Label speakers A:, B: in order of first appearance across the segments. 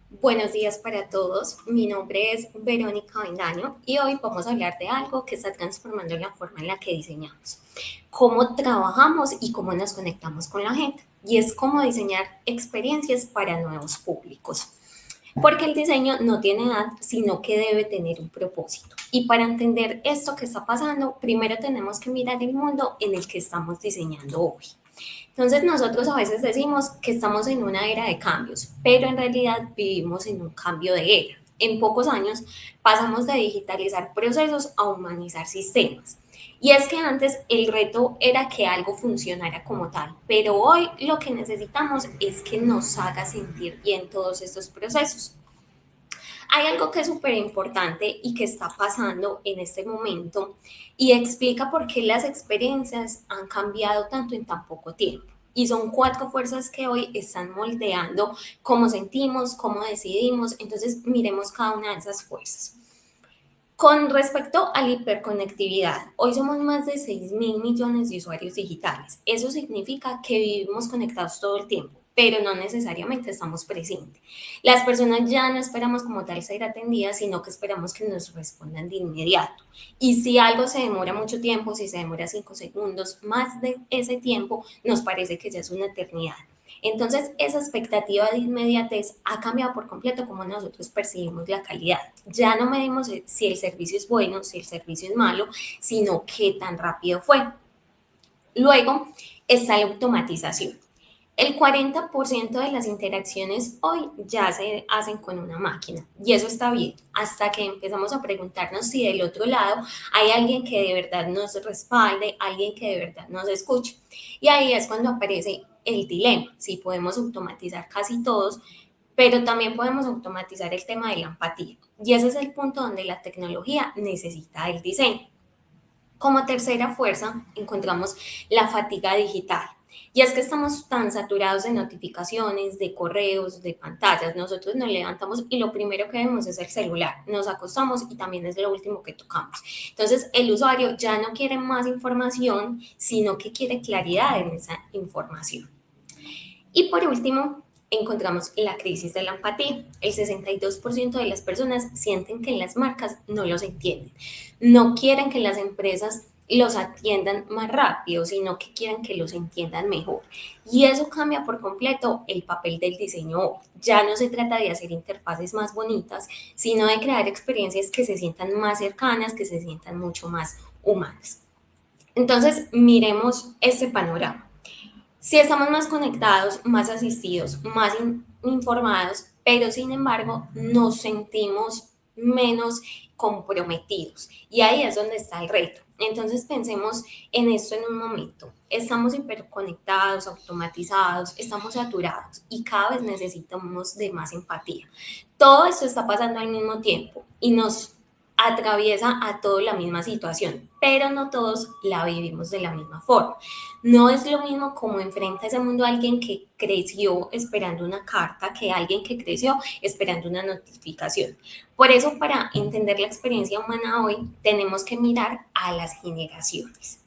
A: Buenos días para todos. Mi nombre es Verónica Bendaño y hoy vamos a hablar de algo que está transformando la forma en la que diseñamos, cómo trabajamos y cómo nos conectamos con la gente. Y es cómo diseñar experiencias para nuevos públicos. Porque el diseño no tiene edad, sino que debe tener un propósito. Y para entender esto que está pasando, primero tenemos que mirar el mundo en el que estamos diseñando hoy. Entonces nosotros a veces decimos que estamos en una era de cambios, pero en realidad vivimos en un cambio de era. En pocos años pasamos de digitalizar procesos a humanizar sistemas. Y es que antes el reto era que algo funcionara como tal, pero hoy lo que necesitamos es que nos haga sentir bien todos estos procesos. Hay algo que es súper importante y que está pasando en este momento y explica por qué las experiencias han cambiado tanto en tan poco tiempo. Y son cuatro fuerzas que hoy están moldeando cómo sentimos, cómo decidimos. Entonces, miremos cada una de esas fuerzas. Con respecto a la hiperconectividad, hoy somos más de 6.000 millones de usuarios digitales. Eso significa que vivimos conectados todo el tiempo, pero no necesariamente estamos presentes. Las personas ya no esperamos como tal ser atendidas, sino que esperamos que nos respondan de inmediato. Y si algo se demora mucho tiempo, si se demora 5 segundos, más de ese tiempo, nos parece que ya es una eternidad. Entonces, esa expectativa de inmediatez ha cambiado por completo cómo nosotros percibimos la calidad. Ya no medimos si el servicio es bueno, si el servicio es malo, sino qué tan rápido fue. Luego está la automatización. El 40% de las interacciones hoy ya se hacen con una máquina y eso está bien, hasta que empezamos a preguntarnos si del otro lado hay alguien que de verdad nos respalde, alguien que de verdad nos escuche. Y ahí es cuando aparece el dilema, si podemos automatizar casi todos, pero también podemos automatizar el tema de la empatía. Y ese es el punto donde la tecnología necesita el diseño. Como tercera fuerza encontramos la fatiga digital. Y es que estamos tan saturados de notificaciones, de correos, de pantallas. Nosotros nos levantamos y lo primero que vemos es el celular. Nos acostamos y también es lo último que tocamos. Entonces el usuario ya no quiere más información, sino que quiere claridad en esa información. Y por último, encontramos la crisis de la empatía. El 62% de las personas sienten que las marcas no los entienden. No quieren que las empresas los atiendan más rápido, sino que quieren que los entiendan mejor. Y eso cambia por completo el papel del diseño hoy. Ya no se trata de hacer interfaces más bonitas, sino de crear experiencias que se sientan más cercanas, que se sientan mucho más humanas. Entonces, miremos este panorama. Si estamos más conectados, más asistidos, más informados, pero sin embargo nos sentimos menos comprometidos. Y ahí es donde está el reto. Entonces pensemos en esto en un momento. Estamos hiperconectados, automatizados, estamos saturados y cada vez necesitamos de más empatía. Todo esto está pasando al mismo tiempo y nos atraviesa a todos la misma situación, pero no todos la vivimos de la misma forma. No es lo mismo como enfrenta ese mundo a alguien que creció esperando una carta que alguien que creció esperando una notificación. Por eso, para entender la experiencia humana hoy, tenemos que mirar a las generaciones.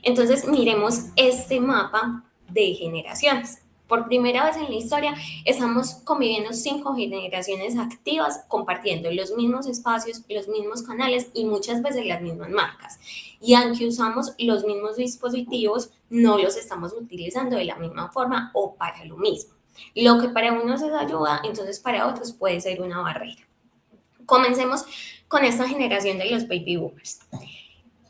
A: Entonces, miremos este mapa de generaciones. Por primera vez en la historia estamos conviviendo 5 generaciones activas compartiendo los mismos espacios, los mismos canales y muchas veces las mismas marcas. Y aunque usamos los mismos dispositivos, no los estamos utilizando de la misma forma o para lo mismo. Lo que para unos es ayuda, entonces para otros puede ser una barrera. Comencemos con esta generación de los baby boomers.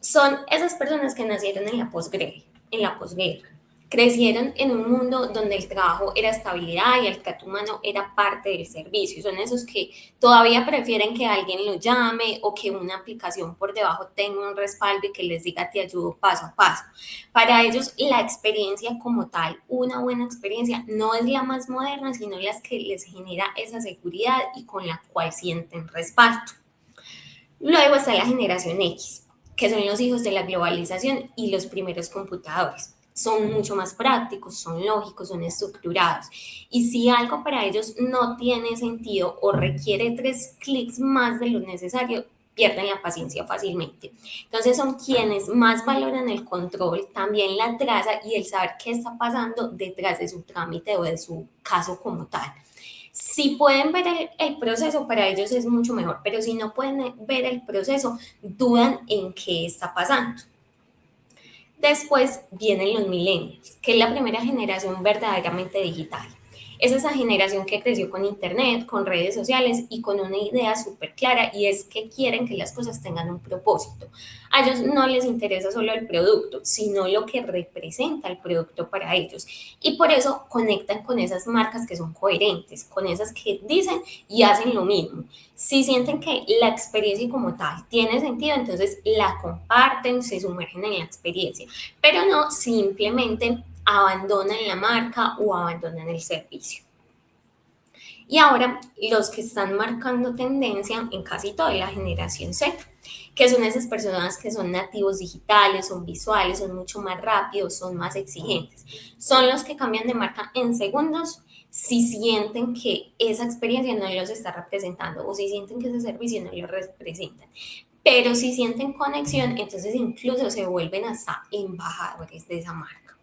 A: Son esas personas que nacieron en la posguerra. Crecieron en un mundo donde el trabajo era estabilidad y el trato humano era parte del servicio. Son esos que todavía prefieren que alguien lo llame o que una aplicación por debajo tenga un respaldo y que les diga te ayudo paso a paso. Para ellos la experiencia como tal, una buena experiencia, no es la más moderna, sino las que les genera esa seguridad y con la cual sienten respaldo. Luego está la generación X, que son los hijos de la globalización y los primeros computadores. Son mucho más prácticos, son lógicos, son estructurados. Y si algo para ellos no tiene sentido o requiere 3 clics más de lo necesario, pierden la paciencia fácilmente. Entonces son quienes más valoran el control, también la traza y el saber qué está pasando detrás de su trámite o de su caso como tal. Si pueden ver el proceso, para ellos es mucho mejor, pero si no pueden ver el proceso, dudan en qué está pasando. Después vienen los millennials, que es la primera generación verdaderamente digital. Es esa generación que creció con internet, con redes sociales y con una idea súper clara, y es que quieren que las cosas tengan un propósito. A ellos no les interesa solo el producto, sino lo que representa el producto para ellos. Y por eso conectan con esas marcas que son coherentes, con esas que dicen y hacen lo mismo. Si sienten que la experiencia como tal tiene sentido, entonces la comparten, se sumergen en la experiencia, pero no simplemente abandonan la marca o abandonan el servicio. Y ahora los que están marcando tendencia en casi toda la generación Z, que son esas personas que son nativos digitales, son visuales, son mucho más rápidos, son más exigentes. Son los que cambian de marca en segundos si sienten que esa experiencia no los está representando o si sienten que ese servicio no los representa. Pero si sienten conexión, entonces incluso se vuelven hasta embajadores de esa marca.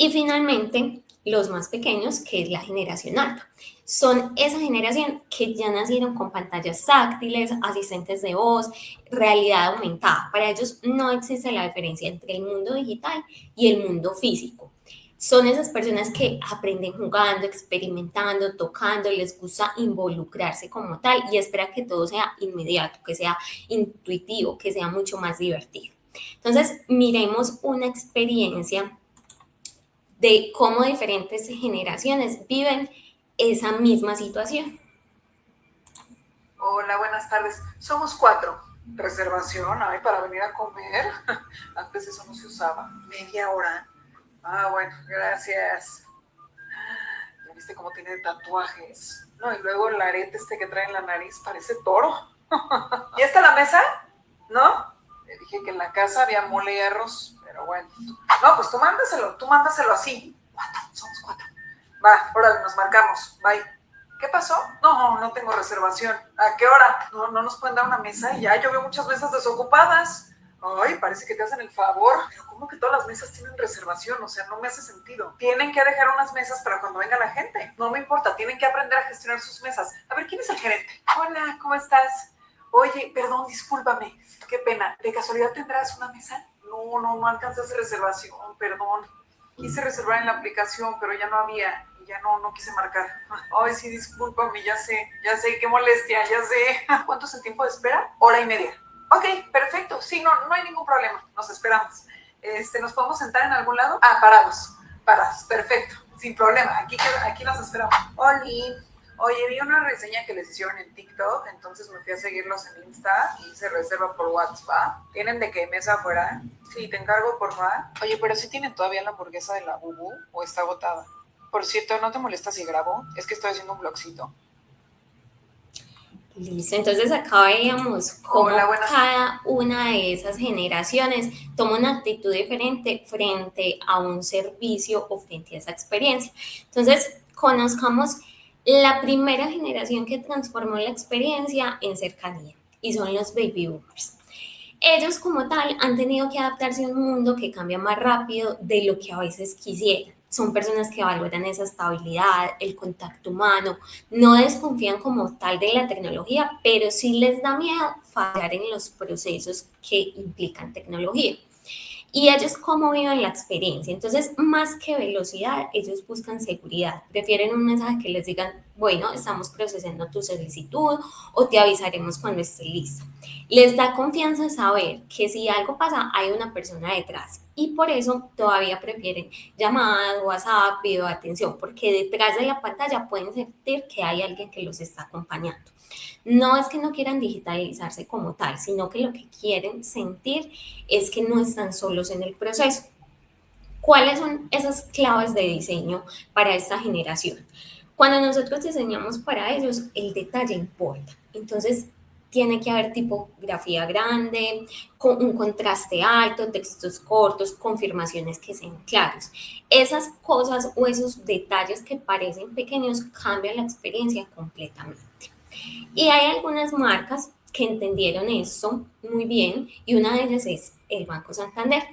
A: Y finalmente, los más pequeños, que es la generación alta. Son esa generación que ya nacieron con pantallas táctiles, asistentes de voz, realidad aumentada. Para ellos no existe la diferencia entre el mundo digital y el mundo físico. Son esas personas que aprenden jugando, experimentando, tocando, les gusta involucrarse como tal y espera que todo sea inmediato, que sea intuitivo, que sea mucho más divertido. Entonces, miremos una experiencia de cómo diferentes generaciones viven esa misma situación.
B: Hola, buenas tardes. Somos 4. Reservación, ay, para venir a comer. Antes eso no se usaba. Media hora. Ah, bueno, gracias. ¿Ya viste cómo tiene tatuajes? No, y luego el arete que trae en la nariz parece toro. ¿Y está la mesa? ¿No? Le dije que en la casa había mole y arroz, pero bueno. No, pues tú mándaselo así. 4, somos 4. Va, órale, nos marcamos. Bye. ¿Qué pasó? No, no tengo reservación. ¿A qué hora? No nos pueden dar una mesa y ya, yo veo muchas mesas desocupadas. Ay, parece que te hacen el favor. Pero ¿cómo que todas las mesas tienen reservación? O sea, no me hace sentido. Tienen que dejar unas mesas para cuando venga la gente. No me importa, tienen que aprender a gestionar sus mesas. A ver, ¿quién es el gerente? Hola, ¿cómo estás? Oye, perdón, discúlpame. Qué pena. ¿De casualidad tendrás una mesa? No alcancé a hacer reservación, perdón. Quise reservar en la aplicación, pero ya no había. Ya no quise marcar. Ay, sí, discúlpame, ya sé, qué molestia, ya sé. ¿Cuánto es el tiempo de espera? 1 hora y media. Ok, perfecto, sí, no hay ningún problema, nos esperamos. ¿Nos podemos sentar en algún lado? Ah, parados, perfecto, sin problema, aquí nos esperamos. Oli, oye, vi una reseña que les hicieron en TikTok, entonces me fui a seguirlos en Insta y hice reserva por WhatsApp. ¿Tienen de qué mesa afuera? Sí, te encargo, por favor. Oye, pero ¿sí tienen todavía la hamburguesa de la Bubu o está agotada? Por cierto, ¿no te molesta si grabo? Es que estoy haciendo un blogcito.
A: Listo, entonces acá veíamos cómo
B: Hola,
A: cada una de esas generaciones toma una actitud diferente frente a un servicio o frente a esa experiencia. Entonces, conozcamos la primera generación que transformó la experiencia en cercanía y son los baby boomers. Ellos como tal han tenido que adaptarse a un mundo que cambia más rápido de lo que a veces quisieran. Son personas que valoran esa estabilidad, el contacto humano, no desconfían como tal de la tecnología, pero sí les da miedo fallar en los procesos que implican tecnología. Y ellos cómo viven la experiencia. Entonces, más que velocidad, ellos buscan seguridad. Prefieren un mensaje que les digan, bueno, estamos procesando tu solicitud o te avisaremos cuando esté listo. Les da confianza saber que si algo pasa, hay una persona detrás. Y por eso todavía prefieren llamadas, WhatsApp, video de atención, porque detrás de la pantalla pueden sentir que hay alguien que los está acompañando. No es que no quieran digitalizarse como tal, sino que lo que quieren sentir es que no están solos en el proceso. ¿Cuáles son esas claves de diseño para esta generación? Cuando nosotros diseñamos para ellos, el detalle importa. Entonces, tiene que haber tipografía grande, con un contraste alto, textos cortos, confirmaciones que sean claros. Esas cosas o esos detalles que parecen pequeños cambian la experiencia completamente. Y hay algunas marcas que entendieron esto muy bien y una de ellas es el Banco Santander.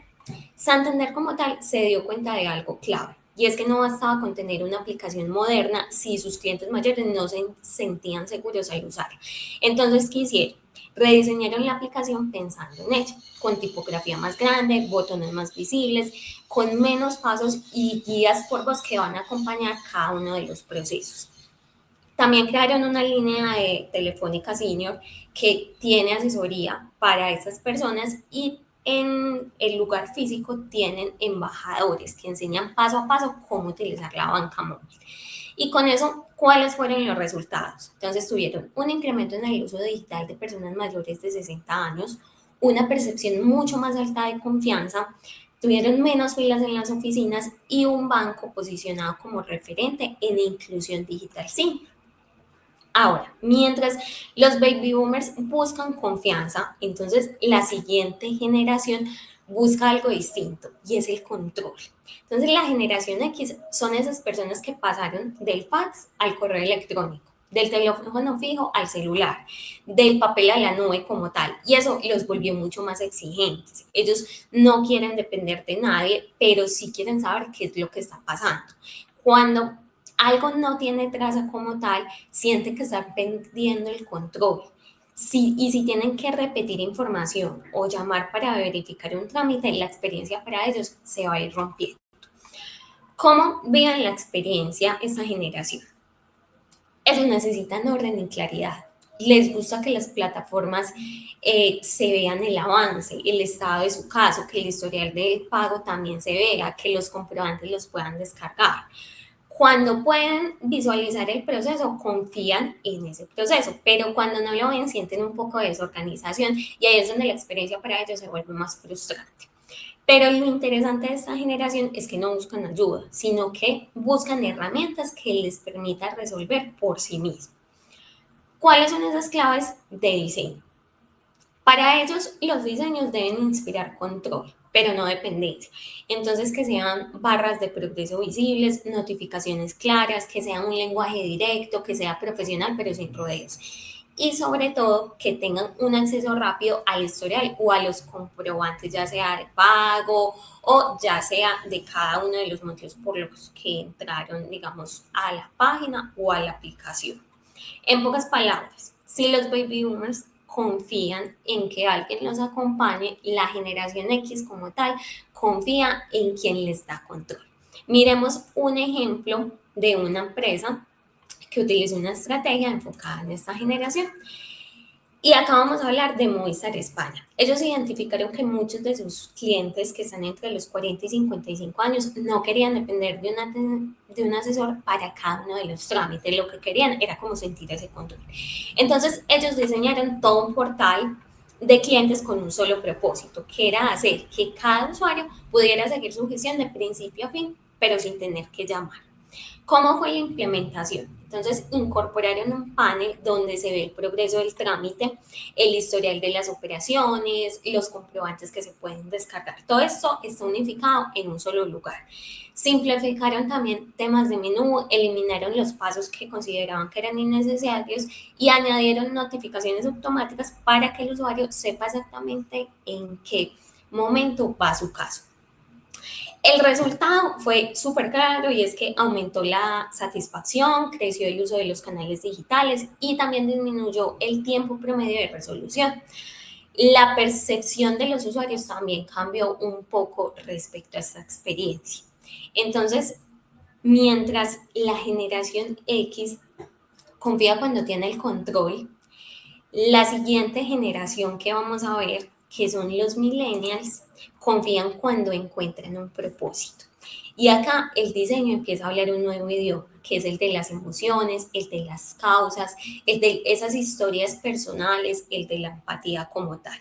A: Santander como tal se dio cuenta de algo clave. y es que no bastaba con tener una aplicación moderna si sus clientes mayores no se sentían seguros al usar. Entonces, ¿qué hicieron? Rediseñaron la aplicación pensando en ella, con tipografía más grande, botones más visibles, con menos pasos y guías por voz que van a acompañar cada uno de los procesos. También crearon una línea de telefónica senior que tiene asesoría para estas personas y en el lugar físico tienen embajadores que enseñan paso a paso cómo utilizar la banca móvil. Y con eso, ¿cuáles fueron los resultados? Entonces tuvieron un incremento en el uso digital de personas mayores de 60 años, una percepción mucho más alta de confianza, tuvieron menos filas en las oficinas y un banco posicionado como referente en inclusión digital. Sí. Ahora, mientras los baby boomers buscan confianza, entonces la siguiente generación busca algo distinto y es el control. Entonces la generación X son esas personas que pasaron del fax al correo electrónico, del teléfono fijo al celular, del papel a la nube como tal, y eso los volvió mucho más exigentes. Ellos no quieren depender de nadie, pero sí quieren saber qué es lo que está pasando. Cuando algo no tiene traza como tal, sienten que están perdiendo el control. Y si tienen que repetir información o llamar para verificar un trámite, la experiencia para ellos se va a ir rompiendo. ¿Cómo viven la experiencia esta generación? Ellos necesitan orden y claridad. Les gusta que las plataformas se vean el avance, el estado de su caso, que el historial del pago también se vea, que los comprobantes los puedan descargar. Cuando pueden visualizar el proceso, confían en ese proceso, pero cuando no lo ven, sienten un poco de desorganización y ahí es donde la experiencia para ellos se vuelve más frustrante. Pero lo interesante de esta generación es que no buscan ayuda, sino que buscan herramientas que les permitan resolver por sí mismos. ¿Cuáles son esas claves de diseño? Para ellos, los diseños deben inspirar control, pero no dependencia. Entonces, que sean barras de progreso visibles, notificaciones claras, que sea un lenguaje directo, que sea profesional, pero sin rodeos. Y sobre todo, que tengan un acceso rápido al historial o a los comprobantes, ya sea de pago o ya sea de cada uno de los motivos por los que entraron, digamos, a la página o a la aplicación. En pocas palabras, si los baby boomers confían en que alguien los acompañe, la generación X como tal confía en quien les da control. Miremos un ejemplo de una empresa que utilizó una estrategia enfocada en esta generación. Y acá vamos a hablar de Movistar España. Ellos identificaron que muchos de sus clientes que están entre los 40 y 55 años no querían depender de un asesor para cada uno de los trámites. Lo que querían era como sentir ese control. Entonces, ellos diseñaron todo un portal de clientes con un solo propósito, que era hacer que cada usuario pudiera seguir su gestión de principio a fin, pero sin tener que llamar. ¿Cómo fue la implementación? Entonces, incorporaron un panel donde se ve el progreso del trámite, el historial de las operaciones, los comprobantes que se pueden descargar. Todo esto está unificado en un solo lugar. Simplificaron también temas de menú, eliminaron los pasos que consideraban que eran innecesarios y añadieron notificaciones automáticas para que el usuario sepa exactamente en qué momento va su caso. El resultado fue súper claro y es que aumentó la satisfacción, creció el uso de los canales digitales y también disminuyó el tiempo promedio de resolución. La percepción de los usuarios también cambió un poco respecto a esta experiencia. Entonces, mientras la generación X confía cuando tiene el control, la siguiente generación que vamos a ver, que son los millennials, confían cuando encuentran un propósito. Y acá el diseño empieza a hablar un nuevo idioma, que es el de las emociones, el de las causas, el de esas historias personales, el de la empatía como tal.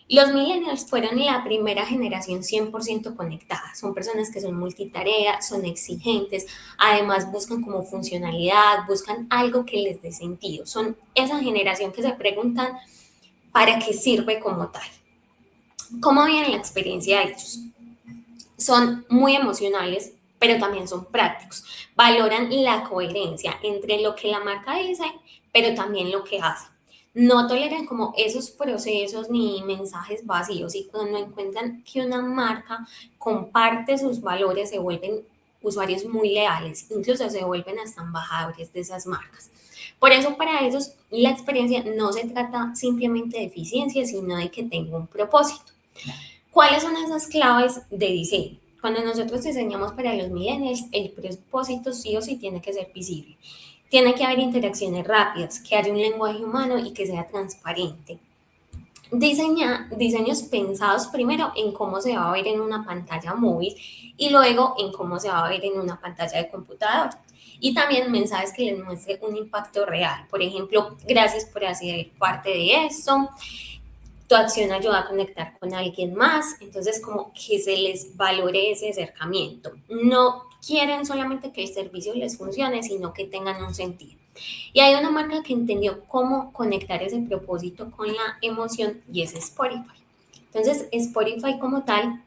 A: Los millennials fueron la primera generación 100% conectada. Son personas que son multitarea, son exigentes, además buscan como funcionalidad, buscan algo que les dé sentido. Son esa generación que se preguntan para qué sirve como tal. ¿Cómo viven la experiencia de ellos? Son muy emocionales, pero también son prácticos. Valoran la coherencia entre lo que la marca dice, pero también lo que hace. No toleran como esos procesos ni mensajes vacíos y cuando encuentran que una marca comparte sus valores se vuelven usuarios muy leales, incluso se vuelven hasta embajadores de esas marcas. Por eso para ellos la experiencia no se trata simplemente de eficiencia, sino de que tenga un propósito. ¿Cuáles son esas claves de diseño? Cuando nosotros diseñamos para los millennials, el propósito sí o sí tiene que ser visible. Tiene que haber interacciones rápidas, que haya un lenguaje humano y que sea transparente. Diseños pensados primero en cómo se va a ver en una pantalla móvil y luego en cómo se va a ver en una pantalla de computador. Y también mensajes que les muestre un impacto real. Por ejemplo, gracias por hacer parte de esto, tu acción ayuda a conectar con alguien más, entonces como que se les valore ese acercamiento. No quieren solamente que el servicio les funcione, sino que tengan un sentido. Y hay una marca que entendió cómo conectar ese propósito con la emoción y es Spotify. Entonces Spotify como tal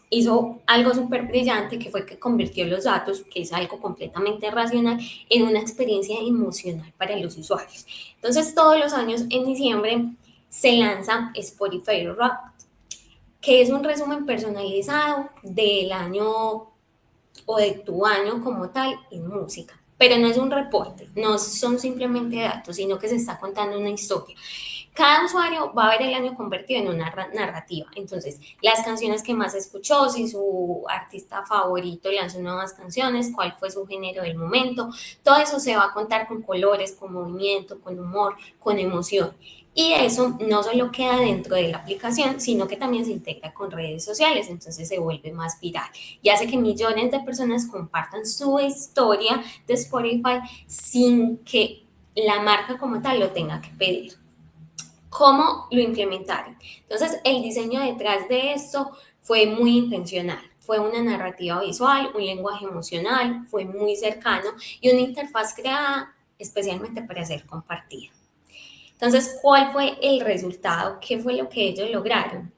A: hizo algo súper brillante que fue que convirtió los datos, que es algo completamente racional, en una experiencia emocional para los usuarios. Entonces todos los años en diciembre se lanza Spotify Wrapped, que es un resumen personalizado del año o de tu año como tal en música. Pero no es un reporte, no son simplemente datos, sino que se está contando una historia. Cada usuario va a ver el año convertido en una narrativa. Entonces, las canciones que más escuchó, si su artista favorito lanzó nuevas canciones, cuál fue su género del momento, todo eso se va a contar con colores, con movimiento, con humor, con emoción. Y eso no solo queda dentro de la aplicación, sino que también se integra con redes sociales, entonces se vuelve más viral y hace que millones de personas compartan su historia de Spotify sin que la marca como tal lo tenga que pedir. ¿Cómo lo implementaron? Entonces, el diseño detrás de esto fue muy intencional. Fue una narrativa visual, un lenguaje emocional, fue muy cercano y una interfaz creada especialmente para ser compartida. Entonces, ¿cuál fue el resultado? ¿Qué fue lo que ellos lograron?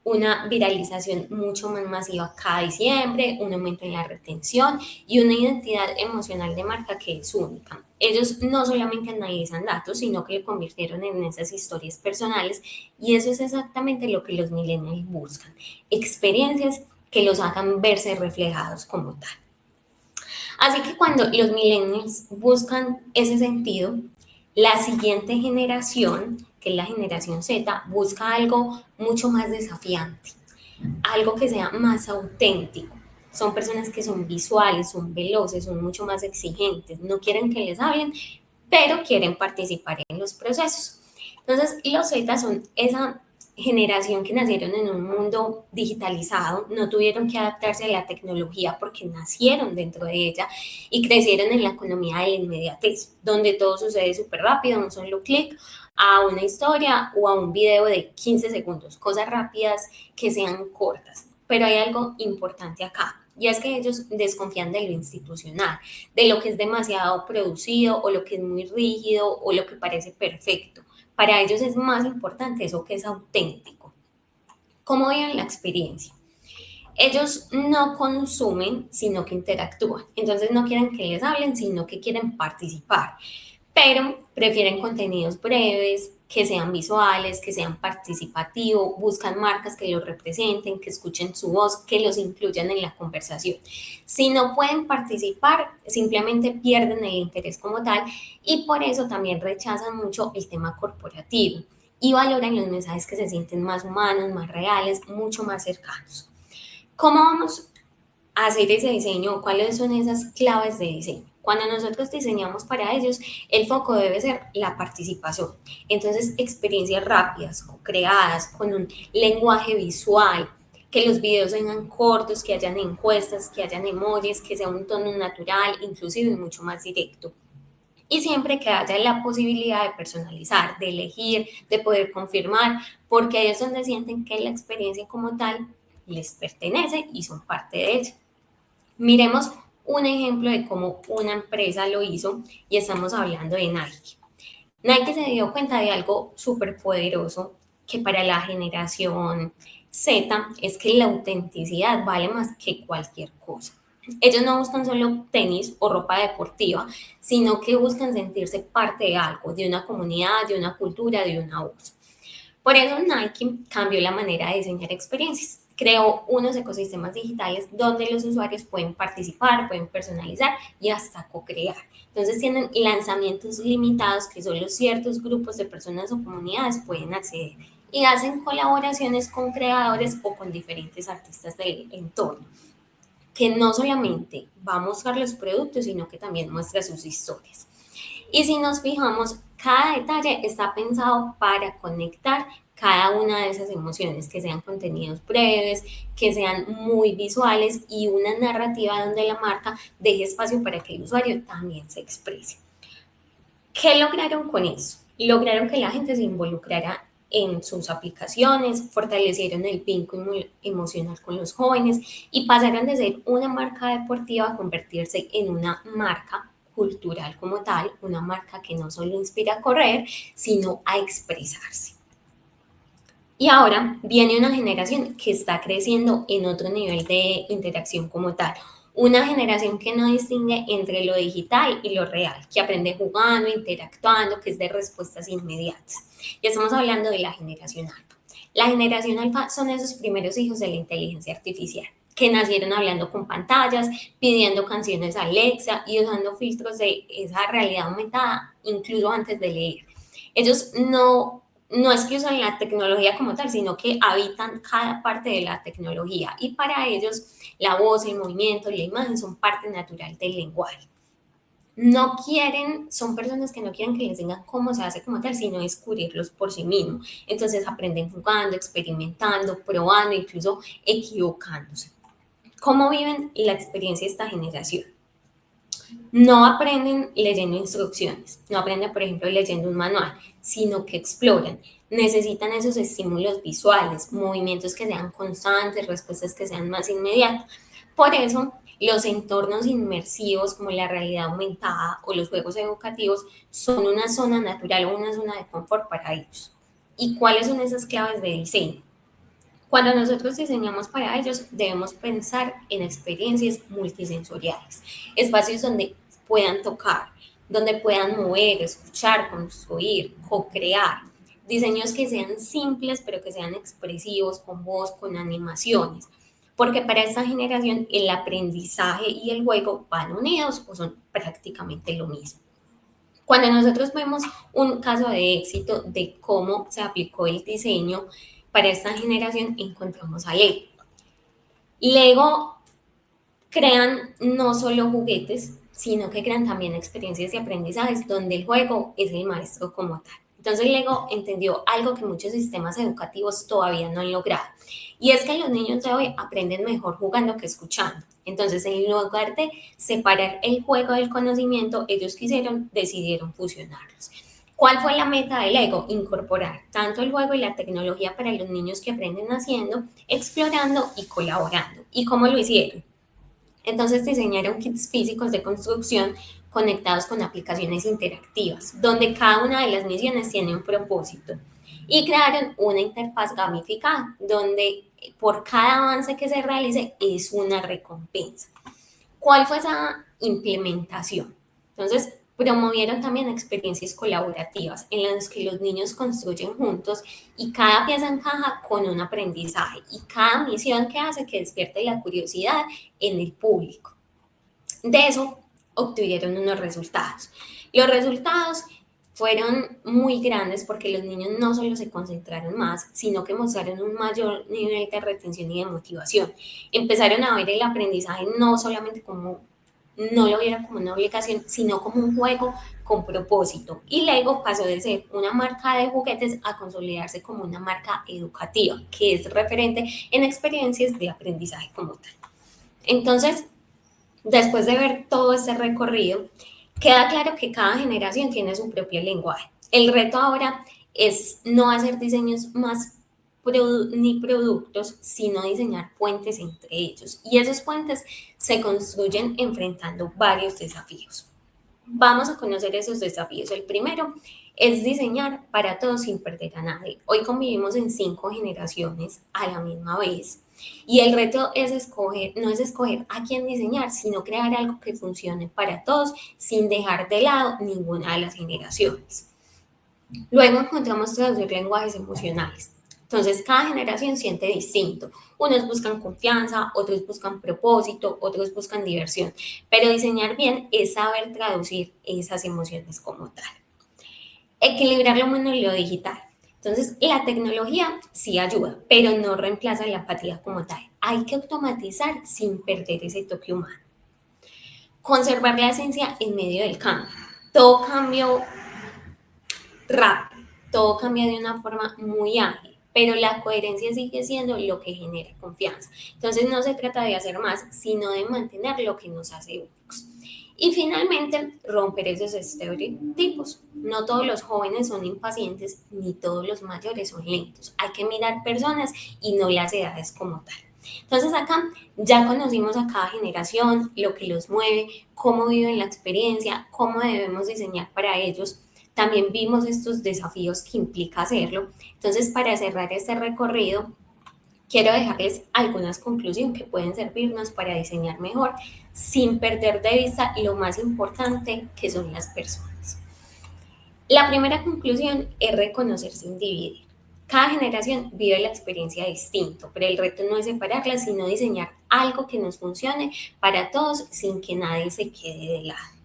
A: Una viralización mucho más masiva cada diciembre, un aumento en la retención y una identidad emocional de marca que es única. Ellos no solamente analizan datos, sino que lo convirtieron en esas historias personales y eso es exactamente lo que los millennials buscan, experiencias que los hagan verse reflejados como tal. Así que cuando los millennials buscan ese sentido, la siguiente generación, que es la generación Z, busca algo mucho más desafiante, algo que sea más auténtico. Son personas que son visuales, son veloces, son mucho más exigentes, no quieren que les hablen, pero quieren participar en los procesos. Entonces, los Z son esa generación que nacieron en un mundo digitalizado, no tuvieron que adaptarse a la tecnología porque nacieron dentro de ella y crecieron en la economía de la inmediatez, donde todo sucede súper rápido, un solo clic a una historia o a un video de 15 segundos, cosas rápidas que sean cortas. Pero hay algo importante acá, y es que ellos desconfían de lo institucional, de lo que es demasiado producido o lo que es muy rígido o lo que parece perfecto. Para ellos es más importante eso que es auténtico. ¿Cómo viven la experiencia? Ellos no consumen, sino que interactúan. Entonces no quieren que les hablen, sino que quieren participar. Pero prefieren contenidos breves, que sean visuales, que sean participativos, buscan marcas que los representen, que escuchen su voz, que los incluyan en la conversación. Si no pueden participar, simplemente pierden el interés como tal y por eso también rechazan mucho el tema corporativo y valoran los mensajes que se sienten más humanos, más reales, mucho más cercanos. ¿Cómo vamos a hacer ese diseño? ¿Cuáles son esas claves de diseño? Cuando nosotros diseñamos para ellos, el foco debe ser la participación. Entonces, experiencias rápidas, creadas con un lenguaje visual, que los videos sean cortos, que hayan encuestas, que hayan emojis, que sea un tono natural, inclusive mucho más directo. Y siempre que haya la posibilidad de personalizar, de elegir, de poder confirmar, porque ahí es donde sienten que la experiencia como tal les pertenece y son parte de ella. Miremos un ejemplo de cómo una empresa lo hizo y estamos hablando de Nike. Nike se dio cuenta de algo súper poderoso que para la generación Z es que la autenticidad vale más que cualquier cosa. Ellos no buscan solo tenis o ropa deportiva, sino que buscan sentirse parte de algo, de una comunidad, de una cultura, de una voz. Por eso Nike cambió la manera de diseñar experiencias. creó unos ecosistemas digitales donde los usuarios pueden participar, pueden personalizar y hasta co-crear. Entonces tienen lanzamientos limitados que solo ciertos grupos de personas o comunidades pueden acceder y hacen colaboraciones con creadores o con diferentes artistas del entorno, que no solamente va a mostrar los productos, sino que también muestra sus historias. Y si nos fijamos, cada detalle está pensado para conectar cada una de esas emociones, que sean contenidos breves, que sean muy visuales y una narrativa donde la marca deje espacio para que el usuario también se exprese. ¿Qué lograron con eso? Lograron que la gente se involucrara en sus aplicaciones, fortalecieron el vínculo emocional con los jóvenes y pasaron de ser una marca deportiva a convertirse en una marca cultural como tal, una marca que no solo inspira a correr, sino a expresarse. Y ahora viene una generación que está creciendo en otro nivel de interacción como tal. Una generación que no distingue entre lo digital y lo real, que aprende jugando, interactuando, que es de respuestas inmediatas. Ya estamos hablando de la generación alfa. La generación alfa son esos primeros hijos de la inteligencia artificial, que nacieron hablando con pantallas, pidiendo canciones a Alexa y usando filtros de esa realidad aumentada, incluso antes de leer. Ellos no es que usan la tecnología como tal, sino que habitan cada parte de la tecnología y para ellos la voz, el movimiento y la imagen son parte natural del lenguaje. No quieren, son personas que no quieren que les digan cómo se hace como tal, sino descubrirlos por sí mismos. Entonces aprenden jugando, experimentando, probando, incluso equivocándose. ¿Cómo viven la experiencia de esta generación? No aprenden leyendo instrucciones, no aprenden, por ejemplo, leyendo un manual, sino que exploran. Necesitan esos estímulos visuales, movimientos que sean constantes, respuestas que sean más inmediatas. Por eso, los entornos inmersivos como la realidad aumentada o los juegos educativos son una zona natural o una zona de confort para ellos. ¿Y cuáles son esas claves de diseño? Cuando nosotros diseñamos para ellos, debemos pensar en experiencias multisensoriales, espacios donde puedan tocar, donde puedan mover, escuchar, construir, co-crear, diseños que sean simples pero que sean expresivos, con voz, con animaciones, porque para esta generación el aprendizaje y el juego van unidos o son prácticamente lo mismo. Cuando nosotros vemos un caso de éxito de cómo se aplicó el diseño para esta generación, encontramos a Lego. Lego crean no solo juguetes, sino que crean también experiencias de aprendizajes donde el juego es el maestro como tal. Entonces Lego entendió algo que muchos sistemas educativos todavía no han logrado, y es que los niños de hoy aprenden mejor jugando que escuchando. Entonces, en lugar de separar el juego del conocimiento, ellos decidieron fusionarlos. ¿Cuál fue la meta del Lego? Incorporar tanto el juego y la tecnología para los niños que aprenden haciendo, explorando y colaborando. ¿Y cómo lo hicieron? Entonces diseñaron kits físicos de construcción conectados con aplicaciones interactivas, donde cada una de las misiones tiene un propósito. Y crearon una interfaz gamificada, donde por cada avance que se realice es una recompensa. ¿Cuál fue esa implementación? Entonces, promovieron también experiencias colaborativas en las que los niños construyen juntos y cada pieza encaja con un aprendizaje y cada misión que hace que despierte la curiosidad en el público. De eso obtuvieron unos resultados. Los resultados fueron muy grandes porque los niños no solo se concentraron más, sino que mostraron un mayor nivel de retención y de motivación. Empezaron a ver el aprendizaje no solamente como, no lo vieron como una obligación, sino como un juego con propósito. Y Lego pasó de ser una marca de juguetes a consolidarse como una marca educativa, que es referente en experiencias de aprendizaje como tal. Entonces, después de ver todo este recorrido, queda claro que cada generación tiene su propio lenguaje. El reto ahora es no hacer diseños más ni productos, sino diseñar puentes entre ellos. Y esos puentes se construyen enfrentando varios desafíos. Vamos a conocer esos desafíos. El primero es diseñar para todos sin perder a nadie. Hoy convivimos en 5 generaciones a la misma vez. Y el reto es escoger, no es escoger a quién diseñar, sino crear algo que funcione para todos sin dejar de lado ninguna de las generaciones. Luego encontramos traducir lenguajes emocionales. Entonces, cada generación siente distinto. Unos buscan confianza, otros buscan propósito, otros buscan diversión. Pero diseñar bien es saber traducir esas emociones como tal. Equilibrar lo humano y lo digital. Entonces, la tecnología sí ayuda, pero no reemplaza la empatía como tal. Hay que automatizar sin perder ese toque humano. Conservar la esencia en medio del cambio. Todo cambio rápido, todo cambia de una forma muy ágil, pero la coherencia sigue siendo lo que genera confianza. Entonces no se trata de hacer más, sino de mantener lo que nos hace únicos. Y finalmente, romper esos estereotipos. No todos los jóvenes son impacientes, ni todos los mayores son lentos. Hay que mirar personas y no las edades como tal. Entonces acá ya conocimos a cada generación, lo que los mueve, cómo viven la experiencia, cómo debemos diseñar para ellos. También vimos estos desafíos que implica hacerlo. Entonces, para cerrar este recorrido, quiero dejarles algunas conclusiones que pueden servirnos para diseñar mejor sin perder de vista lo más importante que son las personas. La primera conclusión es reconocer sin dividir. Cada generación vive la experiencia distinto, pero el reto no es separarlas, sino diseñar algo que nos funcione para todos sin que nadie se quede de lado.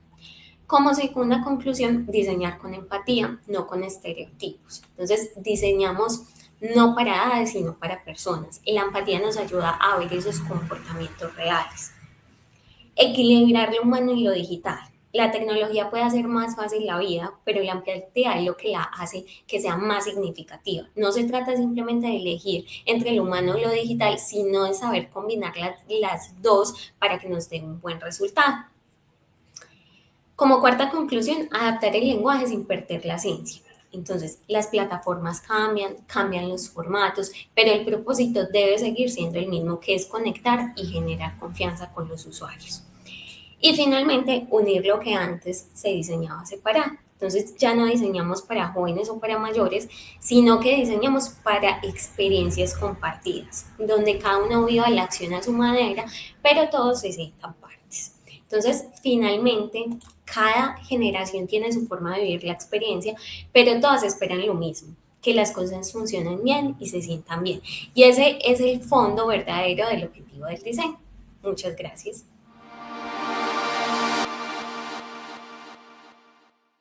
A: Como segunda conclusión, diseñar con empatía, no con estereotipos. Entonces, diseñamos no para edades, sino para personas. Y la empatía nos ayuda a ver esos comportamientos reales. Equilibrar lo humano y lo digital. La tecnología puede hacer más fácil la vida, pero la empatía es lo que la hace que sea más significativa. No se trata simplemente de elegir entre lo humano y lo digital, sino de saber combinar las dos para que nos dé un buen resultado. Como cuarta conclusión, adaptar el lenguaje sin perder la esencia. Entonces, las plataformas cambian, cambian los formatos, pero el propósito debe seguir siendo el mismo, que es conectar y generar confianza con los usuarios. Y finalmente, unir lo que antes se diseñaba separado. Entonces, ya no diseñamos para jóvenes o para mayores, sino que diseñamos para experiencias compartidas, donde cada uno viva la acción a su manera, pero todos se sientan partes. Entonces, finalmente, cada generación tiene su forma de vivir la experiencia, pero todas esperan lo mismo, que las cosas funcionen bien y se sientan bien. Y ese es el fondo verdadero del objetivo del diseño. Muchas gracias.